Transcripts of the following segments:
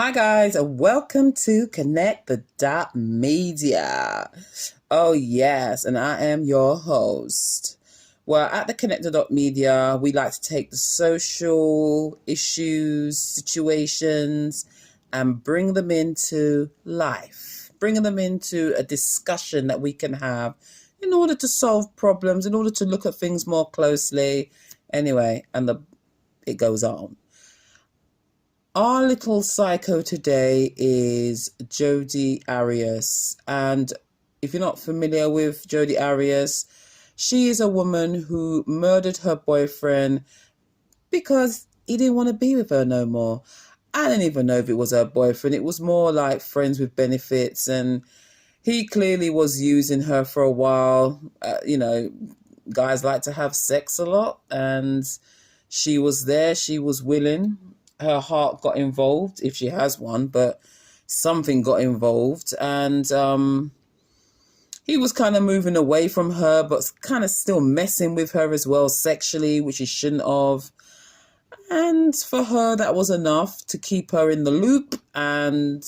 Hi guys, and welcome to Connect the Dot Media. Oh yes, and I am your host. Well, at the Connect the Dot Media, we like to take the social issues, situations, and bring them into life, bringing them into a discussion that we can have in order to solve problems, in order to look at things more closely. Anyway, it goes on. Our little psycho today is Jodi Arias. And if you're not familiar with Jodi Arias, she is a woman who murdered her boyfriend because he didn't want to be with her no more. I don't even know if it was her boyfriend. It was more like friends with benefits. And he clearly was using her for a while. Guys like to have sex a lot. And she was there. She was willing. Her heart got involved, if she has one, but something got involved. And he was kind of moving away from her, but kind of still messing with her as well sexually, which he shouldn't have. And for her, that was enough to keep her in the loop. And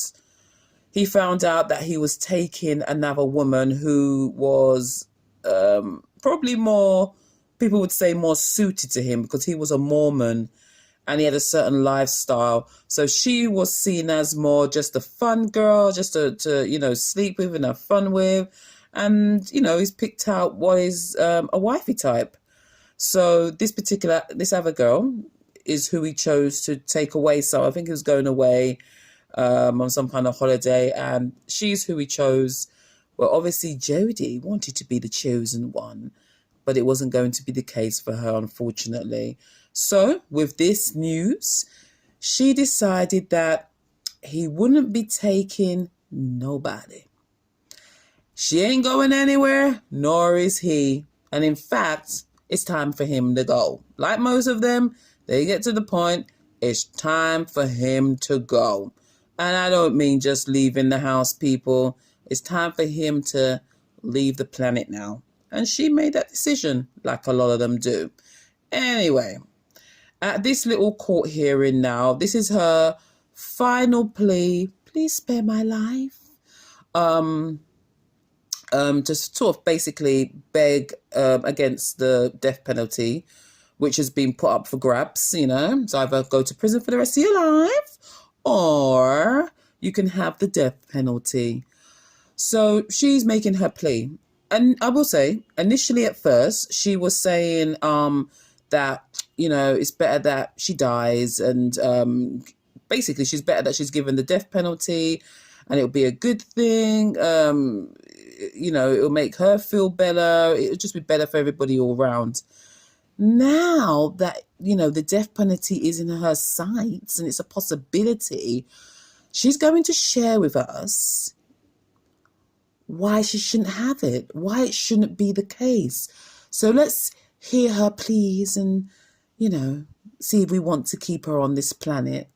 he found out that he was taking another woman who was probably more, people would say, more suited to him because he was a Mormon. And he had a certain lifestyle. So she was seen as more just a fun girl, just to sleep with and have fun with. And, he's picked out what is a wifey type. So this other girl is who he chose to take away. So I think he was going away on some kind of holiday. And she's who he chose. Well, obviously, Jodi wanted to be the chosen one. But it wasn't going to be the case for her, unfortunately. So, with this news, she decided that he wouldn't be taking nobody. She ain't going anywhere, nor is he. And in fact, it's time for him to go. Like most of them, they get to the point, it's time for him to go. And I don't mean just leaving the house, people. It's time for him to leave the planet now. And she made that decision, like a lot of them do. Anyway, at this little court hearing now, this is her final plea. Please spare my life. To sort of basically beg against the death penalty, which has been put up for grabs, So either go to prison for the rest of your life or you can have the death penalty. So she's making her plea. And I will say, initially at first, she was saying that, it's better that she dies. And basically, she's better that she's given the death penalty and it'll be a good thing. It'll make her feel better. It'll just be better for everybody all around. Now that, the death penalty is in her sights and it's a possibility, she's going to share with us why she shouldn't have it, why it shouldn't be the case. So let's hear her pleas and, see if we want to keep her on this planet.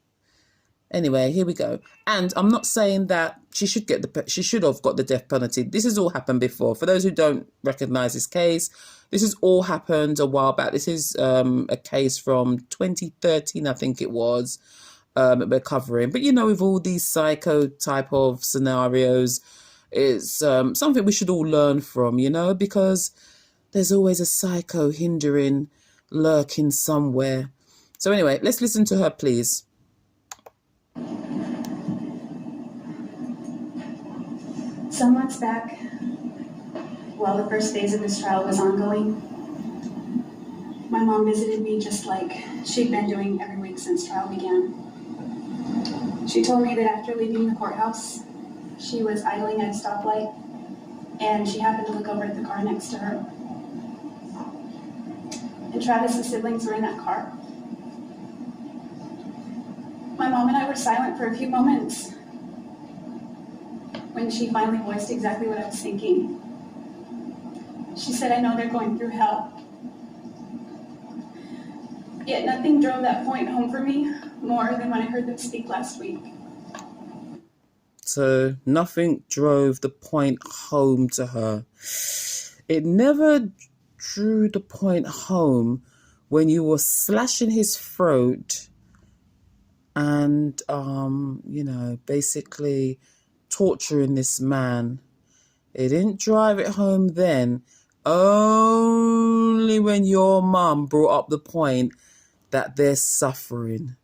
Anyway, here we go. And I'm not saying that she should have got the death penalty. This has all happened before. For those who don't recognize this case, this has all happened a while back. This is a case from 2013, I think it was, we're covering. But, with all these psycho type of scenarios, it's something we should all learn from, because there's always a psycho lurking somewhere. So anyway, let's listen to her, please. Some months back, while the first phase of this trial was ongoing, my mom visited me just like she'd been doing every week since trial began. She told me that after leaving the courthouse, she was idling at a stoplight, and she happened to look over at the car next to her. And Travis's siblings were in that car. My mom and I were silent for a few moments when she finally voiced exactly what I was thinking. She said, "I know they're going through hell." Yet nothing drove that point home for me more than when I heard them speak last week. So nothing drove the point home to her. It never drew the point home when you were slashing his throat and, basically torturing this man. It didn't drive it home then, only when your mum brought up the point that they're suffering.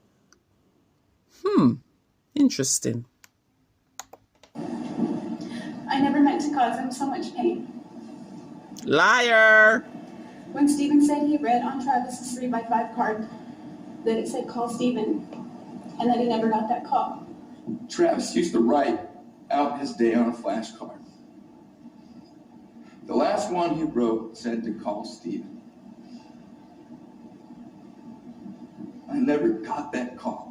Interesting. I never meant to cause him so much pain. Liar! When Stephen said he read on Travis's 3x5 card that it said call Stephen, and that he never got that call. Travis used to write out his day on a flashcard. The last one he wrote said to call Stephen. I never got that call.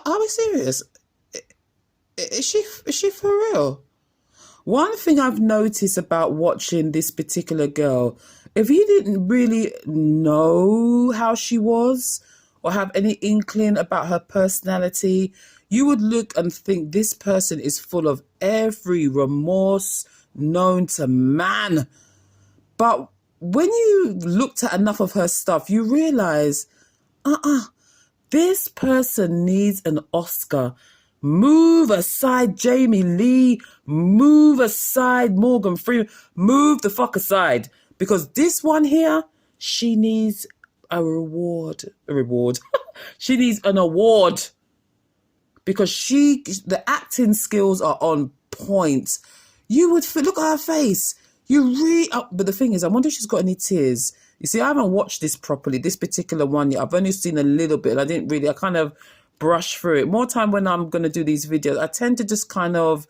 Are we serious? Is she for real? One thing I've noticed about watching this particular girl, if you didn't really know how she was or have any inkling about her personality, you would look and think this person is full of every remorse known to man. But when you looked at enough of her stuff, you realize, this person needs an Oscar. Move aside Jamie Lee. Move aside Morgan Freeman. Move the fuck aside. Because this one here, she needs a reward. She needs an award. Because the acting skills are on point. You would look at her face. But the thing is, I wonder if she's got any tears. You see, I haven't watched this properly, this particular one yet. I've only seen a little bit. I kind of brush through it. More time when I'm going to do these videos, I tend to just kind of,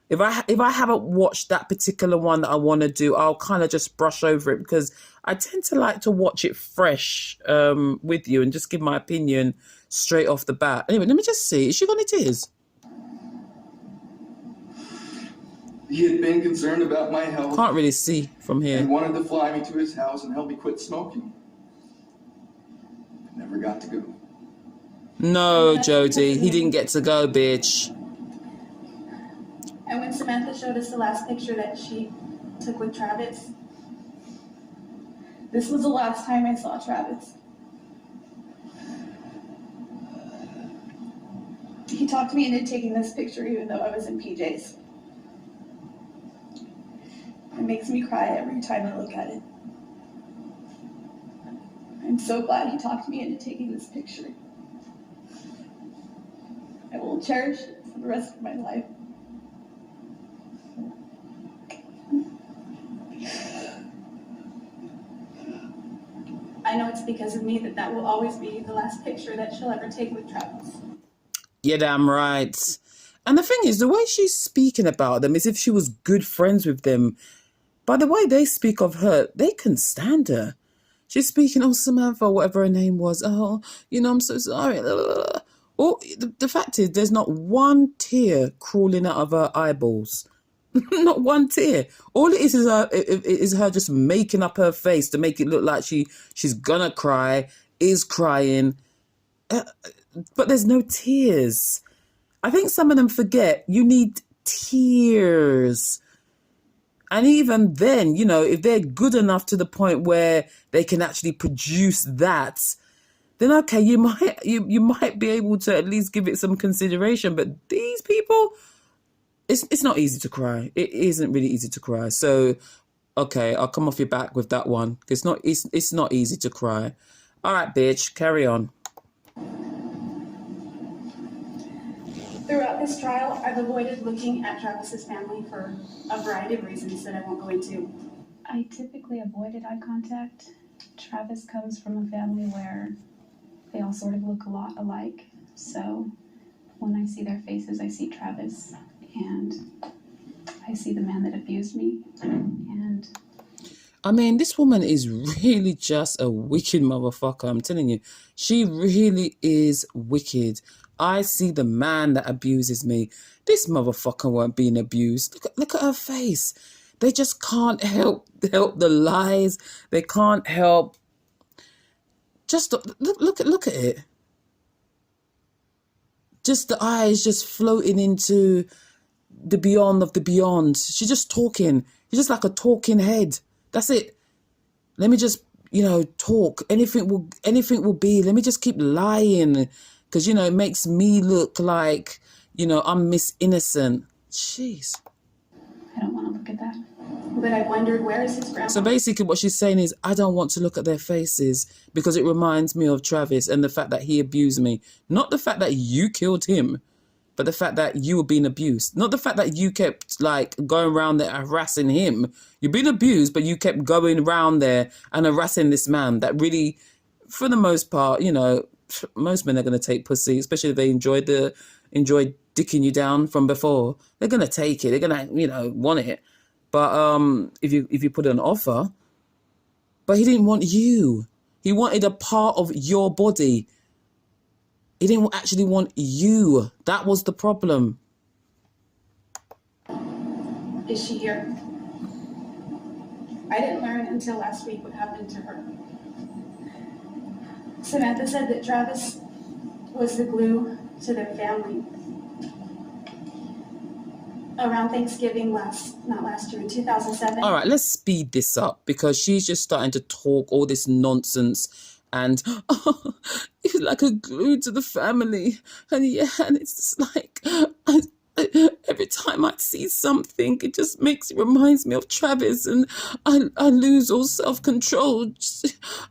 if I haven't watched that particular one that I want to do, I'll kind of just brush over it because I tend to like to watch it fresh with you and just give my opinion straight off the bat. Anyway, let me just see. Is she got any tears? He had been concerned about my health. Can't really see from here. And wanted to fly me to his house and help me quit smoking. Never got to go. No, Jodi, he didn't get to go, bitch. And when Samantha showed us the last picture that she took with Travis, this was the last time I saw Travis. He talked me into taking this picture even though I was in PJs. It makes me cry every time I look at it. I'm so glad he talked me into taking this picture. I will cherish it for the rest of my life. I know it's because of me that will always be the last picture that she'll ever take with Travis. Yeah, damn right. And the thing is, the way she's speaking about them is if she was good friends with them. By the way they speak of her, they can stand her. She's speaking, oh, Samantha, whatever her name was. Oh, I'm so sorry. Oh, the fact is, there's not one tear crawling out of her eyeballs. Not one tear. All it is her just making up her face to make it look like she's gonna cry, is crying. But there's no tears. I think some of them forget you need tears. And even then, if they're good enough to the point where they can actually produce that, then okay, you might be able to at least give it some consideration. But these people, it's not easy to cry. It isn't really easy to cry. So, okay, I'll come off your back with that one. It's not easy to cry. All right, bitch, carry on. Throughout this trial, I've avoided looking at Travis's family for a variety of reasons that I won't go into. I typically avoided eye contact. Travis comes from a family where they all sort of look a lot alike. So when I see their faces, I see Travis and I see the man that abused me. And I mean, this woman is really just a wicked motherfucker. I'm telling you, she really is wicked. I see the man that abuses me. This motherfucker weren't being abused. Look at her face. They just can't help the lies. They can't help. Just look at it. Just the eyes just floating into the beyond of the beyond. She's just talking. She's just like a talking head. That's it. Let me just talk. Anything will be. Let me just keep lying, because it makes me look like I'm Miss Innocent. Jeez. I don't want to look at that. But I wondered, where is his grandma? So basically what she's saying is, I don't want to look at their faces because it reminds me of Travis and the fact that he abused me. Not the fact that you killed him, but the fact that you were being abused. Not the fact that you kept going around there harassing him. You've been abused, but you kept going around there and harassing this man that really, for the most part, most men are going to take pussy, especially if they enjoyed dicking you down from before. They're going to take it. They're going to, want it. But if you put an offer, but he didn't want you. He wanted a part of your body. He didn't actually want you. That was the problem. Is she here? I didn't learn until last week what happened to her. Samantha said that Travis was the glue to their family. Around Thanksgiving not last year, in 2007. All right, let's speed this up because she's just starting to talk all this nonsense and he's like a glue to the family. And and it's just like, every time I see something, it just reminds me of Travis, and I lose all self-control.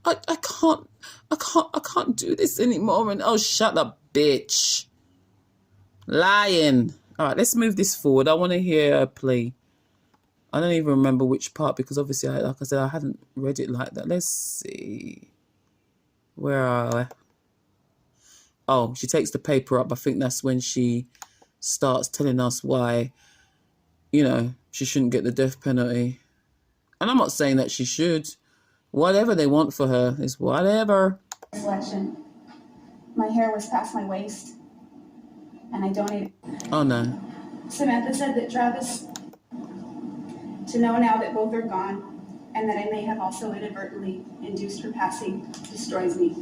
I can't do this anymore. And shut up, bitch. Lying. All right, let's move this forward. I want to hear her plea. I don't even remember which part because obviously, like I said, I hadn't read it like that. Let's see. Where are I? Oh, she takes the paper up. I think that's when she starts telling us why, she shouldn't get the death penalty. And I'm not saying that she should. Whatever they want for her is whatever. Selection. My hair was past my waist, and I donated. Oh, no. Samantha said that Travis, to know now that both are gone, and that I may have also inadvertently induced her passing, destroys me.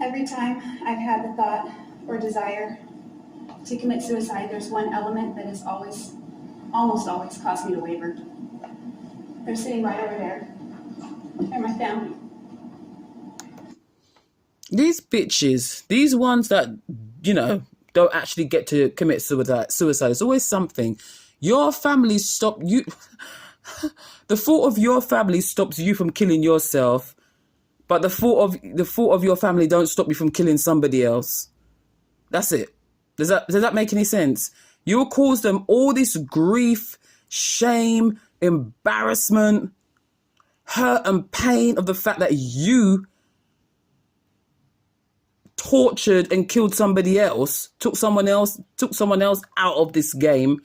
Every time I've had the thought or desire to commit suicide, there's one element that has almost always caused me to waver. They're sitting right over there. They're my family. These bitches, these ones that, don't actually get to commit suicide. It's always something. Your family stop you. The thought of your family stops you from killing yourself, but the thought of your family don't stop you from killing somebody else. That's it. Does that make any sense? You'll cause them all this grief, shame, embarrassment, hurt and pain of the fact that you tortured and killed somebody else, took someone else out of this game.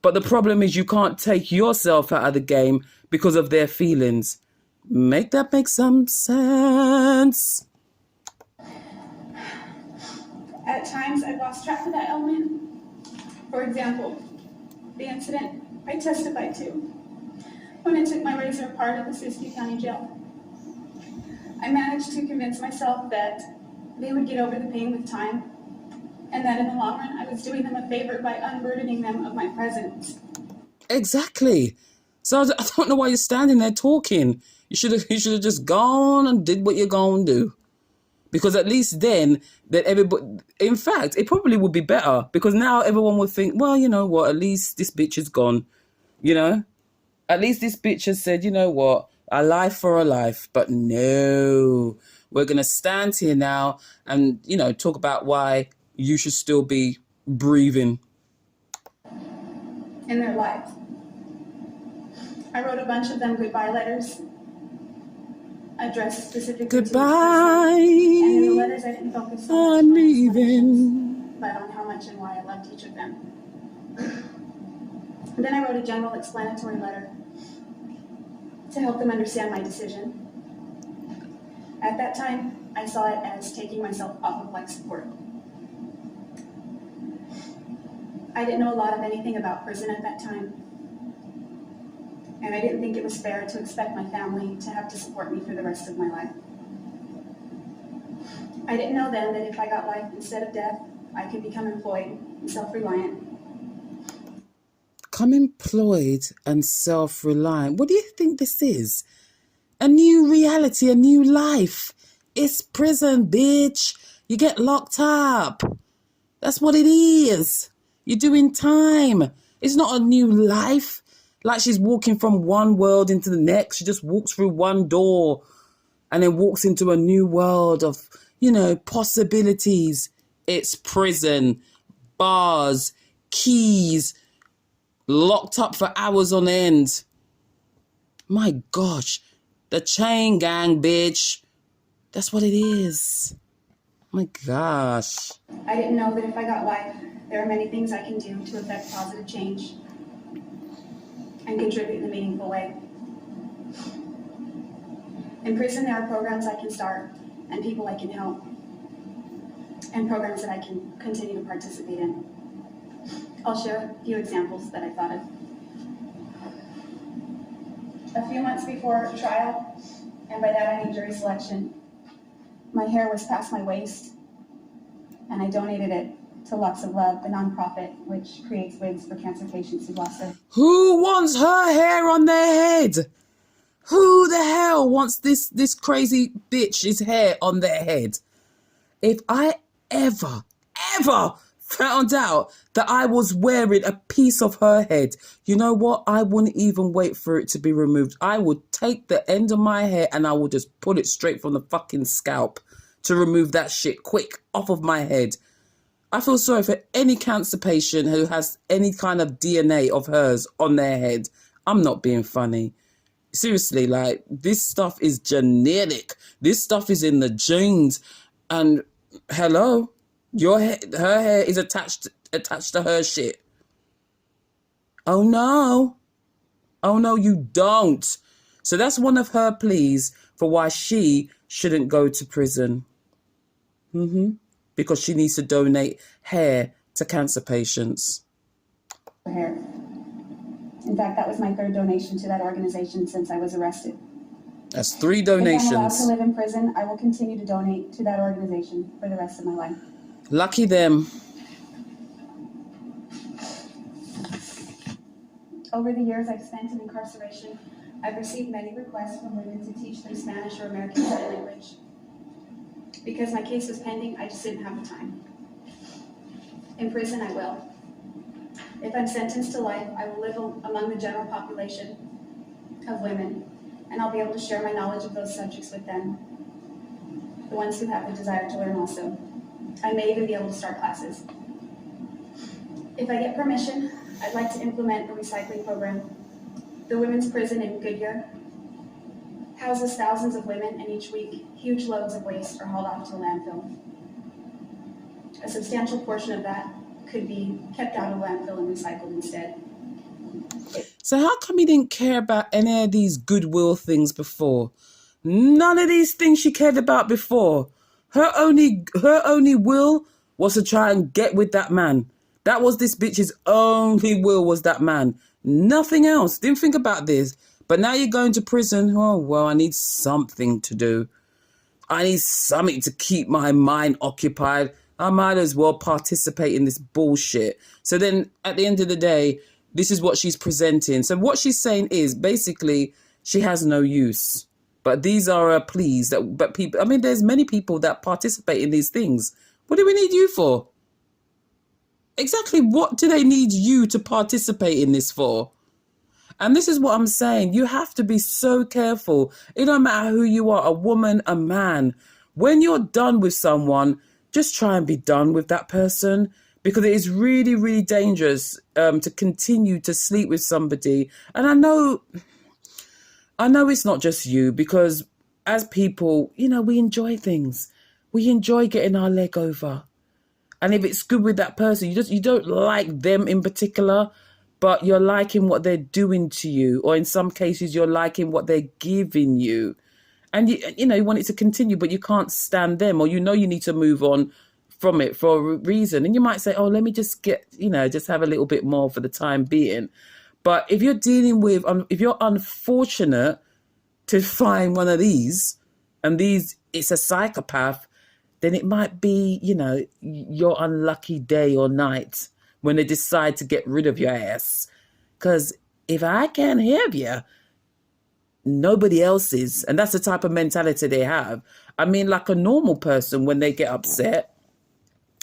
But the problem is you can't take yourself out of the game because of their feelings. Make some sense. At times, I've lost track of that element. For example, the incident I testified to when I took my razor apart at the Siskiyou County Jail. I managed to convince myself that they would get over the pain with time, and that in the long run, I was doing them a favor by unburdening them of my presence. Exactly. So I don't know why you're standing there talking. You should have just gone and did what you're going to do. Because at least then, that everybody, in fact, it probably would be better. Because now everyone would think, well, you know what, at least this bitch is gone. At least this bitch has said, you know what, a life for a life. But no, we're going to stand here now and, talk about why you should still be breathing. In their lives. I wrote a bunch of them goodbye letters, addressed specifically Goodbye. to each person. And in the letters, I didn't focus so much I'm on leaving. but on how much and why I loved each of them. And then I wrote a general explanatory letter to help them understand my decision. At that time, I saw it as taking myself off of life support. I didn't know a lot of anything about prison at that time, and I didn't think it was fair to expect my family to have to support me for the rest of my life. I didn't know then that if I got life instead of death, I could become employed and self-reliant. become employed and self-reliant. What do you think this is? A new reality, a new life. It's prison, bitch. You get locked up. That's what it is. You're doing time. It's not a new life. Like she's walking from one world into the next. She just walks through one door and then walks into a new world of, possibilities. It's prison, bars, keys, locked up for hours on end. My gosh, the chain gang, bitch. That's what it is. My gosh. I didn't know that if I got life, there are many things I can do to affect positive change and contribute in a meaningful way. In prison, there are programs I can start and people I can help, and programs that I can continue to participate in. I'll share a few examples that I thought of. A few months before trial, and by that I mean jury selection, my hair was past my waist, and I donated it to Locks of Love, the nonprofit which creates wigs for cancer patients who lost their... Who wants her hair on their head? Who the hell wants this crazy bitch's hair on their head? If I ever found out that I was wearing a piece of her head, you know what? I wouldn't even wait for it to be removed. I would take the end of my hair and I would just pull it straight from the fucking scalp to remove that shit quick off of my head. I feel sorry for any cancer patient who has any kind of DNA of hers on their head. I'm not being funny. Seriously, like, this stuff is genetic. This stuff is in the genes. And hello, her hair is attached to her shit. Oh no, you don't. So that's one of her pleas for why she shouldn't go to prison. Because she needs to donate hair to cancer patients. hair. In fact, that was my third donation to that organization since I was arrested. That's 3 If I'm allowed donations. to live in prison, I will continue to donate to that organization for the rest of my life. Lucky them. Over the years I've spent in incarceration, I've received many requests from women to teach them Spanish or American Sign Language. Because my case was pending, I just didn't have the time. In prison, I will. If I'm sentenced to life, I will live among the general population of women, and I'll be able to share my knowledge of those subjects with them, the ones who have the desire to learn also. I may even be able to start classes. If I get permission, I'd like to implement a recycling program. The women's prison in Goodyear houses thousands of women, and each week, huge loads of waste are hauled off to a landfill. A substantial portion of that could be kept out of landfill and recycled instead. So how come you didn't care about any of these goodwill things before? None of these things she cared about before. Her only will was to try and get with that man. That was this bitch's only will, was that man. Nothing else. Didn't think about this. But now you're going to prison. Oh, well, I need something to do. I need something to keep my mind occupied. I might as well participate in this bullshit. So then at the end of the day, this is what she's presenting. So what she's saying is basically she has no use. But these are her pleas. But people, I mean, there's many people that participate in these things. What do we need you for? Exactly what do they need you to participate in this for? And this is what I'm saying. You have to be so careful. It don't matter who you are, a woman, a man. When you're done with someone, just try and be done with that person, because it is really, really dangerous to continue to sleep with somebody. And I know it's not just you, because as people, we enjoy things. We enjoy getting our leg over. And if it's good with that person, you don't like them in particular, but you're liking what they're doing to you, or in some cases you're liking what they're giving you, and you want it to continue, but you can't stand them, or you need to move on from it for a reason, and you might say, oh, let me just get just have a little bit more for the time being. But if you're dealing with if you're unfortunate to find one of these, and it's a psychopath, then it might be your unlucky day or night when they decide to get rid of your ass. Because if I can't have you, nobody else is. And that's the type of mentality they have. I mean, like a normal person, when they get upset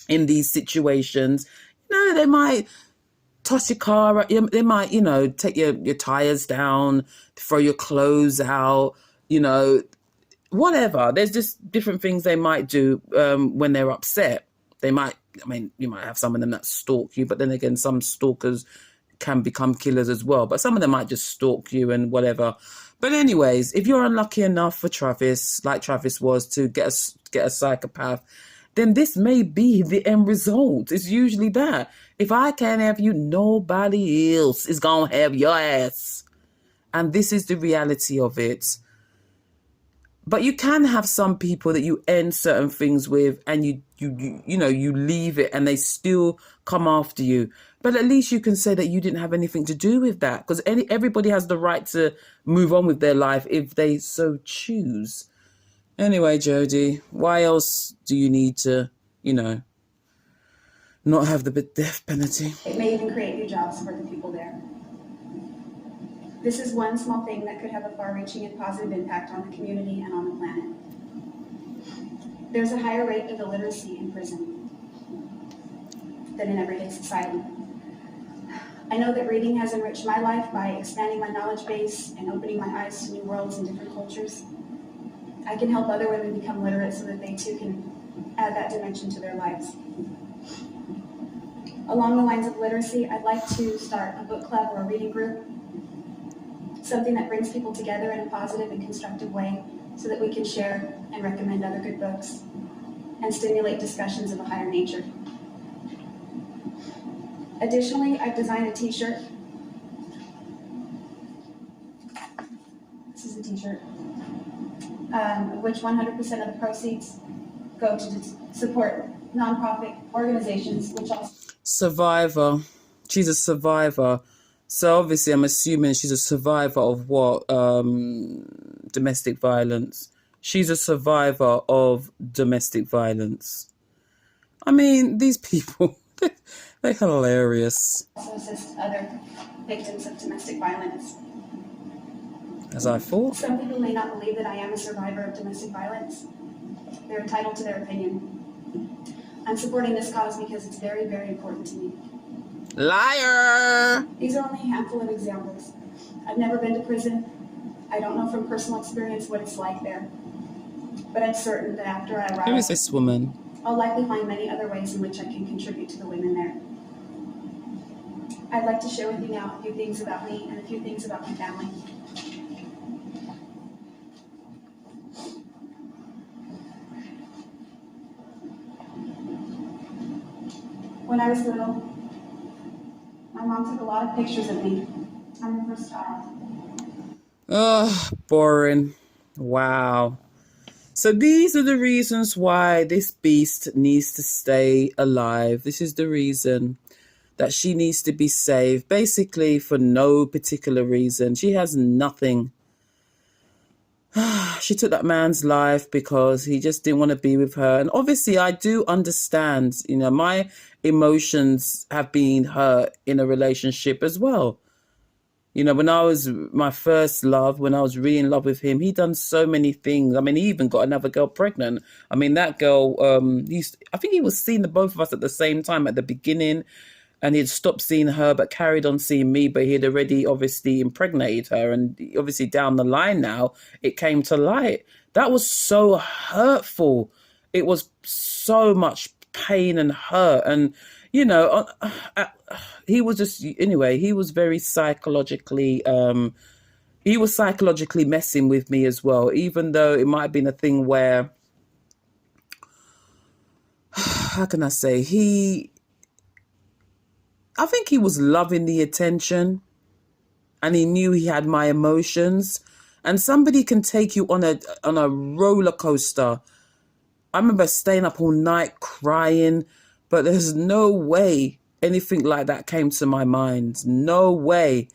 in these situations, they might toss your car, they might, take your tires down, throw your clothes out, whatever. There's just different things they might do when they're upset. They might, you might have some of them that stalk you, but then again, some stalkers can become killers as well. But some of them might just stalk you and whatever. But anyways, if you're unlucky enough for Travis, like Travis was, to get a psychopath, then this may be the end result. It's usually that. If I can't have you, nobody else is going to have your ass. And this is the reality of it. But you can have some people that you end certain things with and you leave it and they still come after you. But at least you can say that you didn't have anything to do with that, because everybody has the right to move on with their life if they so choose. Anyway, Jodi, why else do you need to, not have the death penalty? It may even create new jobs for the people there. This is one small thing that could have a far-reaching and positive impact on the community and on the planet. There's a higher rate of illiteracy in prison than in everyday society. I know that reading has enriched my life by expanding my knowledge base and opening my eyes to new worlds and different cultures. I can help other women become literate so that they too can add that dimension to their lives. Along the lines of literacy, I'd like to start a book club or a reading group, something that brings people together in a positive and constructive way so that we can share and recommend other good books and stimulate discussions of a higher nature. Additionally, I've designed a t-shirt. This is a t-shirt, which 100% of the proceeds go to support nonprofit organizations, which also... Survivor. She's a survivor. So obviously I'm assuming she's a survivor of what? Domestic violence. She's a survivor of domestic violence. I mean, these people, they're hilarious. Also assist other victims of domestic violence. As I thought. Some people may not believe that I am a survivor of domestic violence. They're entitled to their opinion. I'm supporting this cause because it's very, very important to me. Liar! These are only a handful of examples. I've never been to prison. I don't know from personal experience what it's like there. But I'm certain that after I arrive... Who is this woman? I'll likely find many other ways in which I can contribute to the women there. I'd like to share with you now a few things about me and a few things about my family. When I was little, my mom took a lot of pictures of me. I'm the first child. Ugh, boring. Wow. So these are the reasons why this beast needs to stay alive. This is the reason that she needs to be saved. Basically, for no particular reason. She has nothing. She took that man's life because he just didn't want to be with her. And obviously, I do understand, my emotions have been hurt in a relationship as well. When I was my first love, when I was really in love with him, he done so many things. I mean, he even got another girl pregnant. I mean, that girl, I think he was seeing the both of us at the same time at the beginning. And he'd stopped seeing her, but carried on seeing me. But he'd already obviously impregnated her. And obviously down the line now, it came to light. That was so hurtful. It was so much pain and hurt. And, he was just, anyway, he was very psychologically, he was psychologically messing with me as well. Even though it might have been a thing where, how can I say, I think he was loving the attention and he knew he had my emotions. And somebody can take you on a roller coaster. I remember staying up all night crying, but there's no way anything like that came to my mind. No way.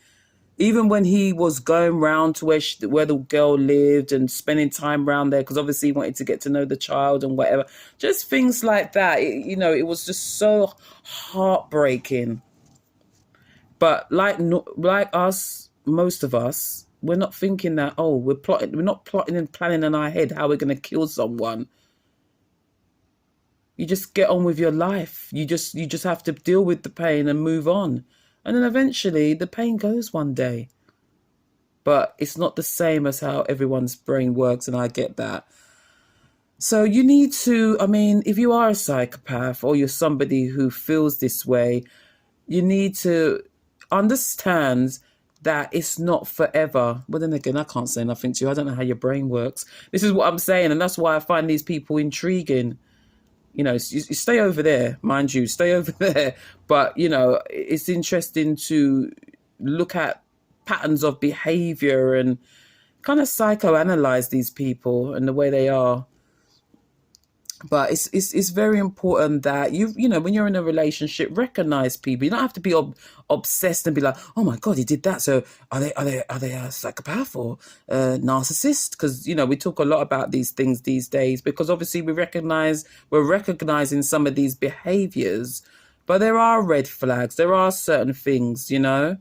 Even when he was going round to where the girl lived and spending time around there, because obviously he wanted to get to know the child and whatever. Just things like that. It was just so heartbreaking. But like us, most of us, we're not thinking that, oh, we're not plotting and planning in our head how we're going to kill someone. You just get on with your life. You just have to deal with the pain and move on. And then eventually the pain goes one day. But it's not the same as how everyone's brain works, and I get that. So you need to, I mean, if you are a psychopath or you're somebody who feels this way, you need to understand that it's not forever. But then again, I can't say nothing to you. I don't know how your brain works. This is what I'm saying, and that's why I find these people intriguing. You know, you stay over there, mind you, stay over there. But, you know, it's interesting to look at patterns of behavior and kind of psychoanalyze these people and the way they are. But it's very important that you know, when you're in a relationship, recognize people. You don't have to be obsessed and be like, oh my God, he did that. So are they a psychopath or a narcissist? Because, you know, we talk a lot about these things these days because obviously we're recognizing some of these behaviors, but there are red flags. There are certain things, you know.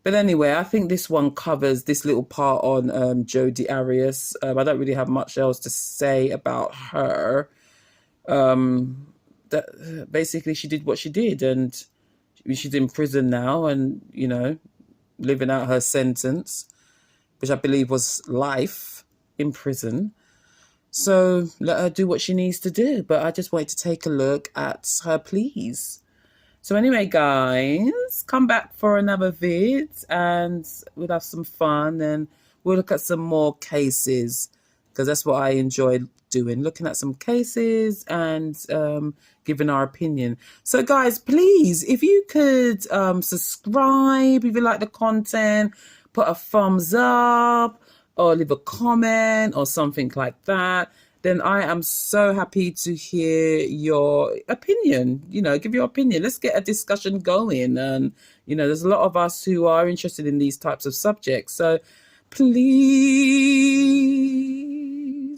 But anyway, I think this one covers this little part on Jodi Arias. I don't really have much else to say about her. That basically she did what she did, and she's in prison now, and you know, living out her sentence, which I believe was life in prison. So let her do what she needs to do. But I just wanted to take a look at her pleas. So anyway, guys, come back for another vid and we'll have some fun and we'll look at some more cases because that's what I enjoy doing, looking at some cases and giving our opinion. So guys, please, if you could subscribe if you like the content, put a thumbs up or leave a comment or something like that, then I am so happy to hear your opinion. You know, give your opinion. Let's get a discussion going. And, you know, there's a lot of us who are interested in these types of subjects. So please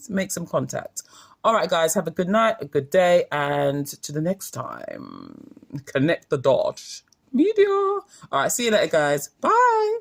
make some contact. All right, guys, have a good night, a good day, and to the next time. Connect the dot media. All right, see you later, guys. Bye.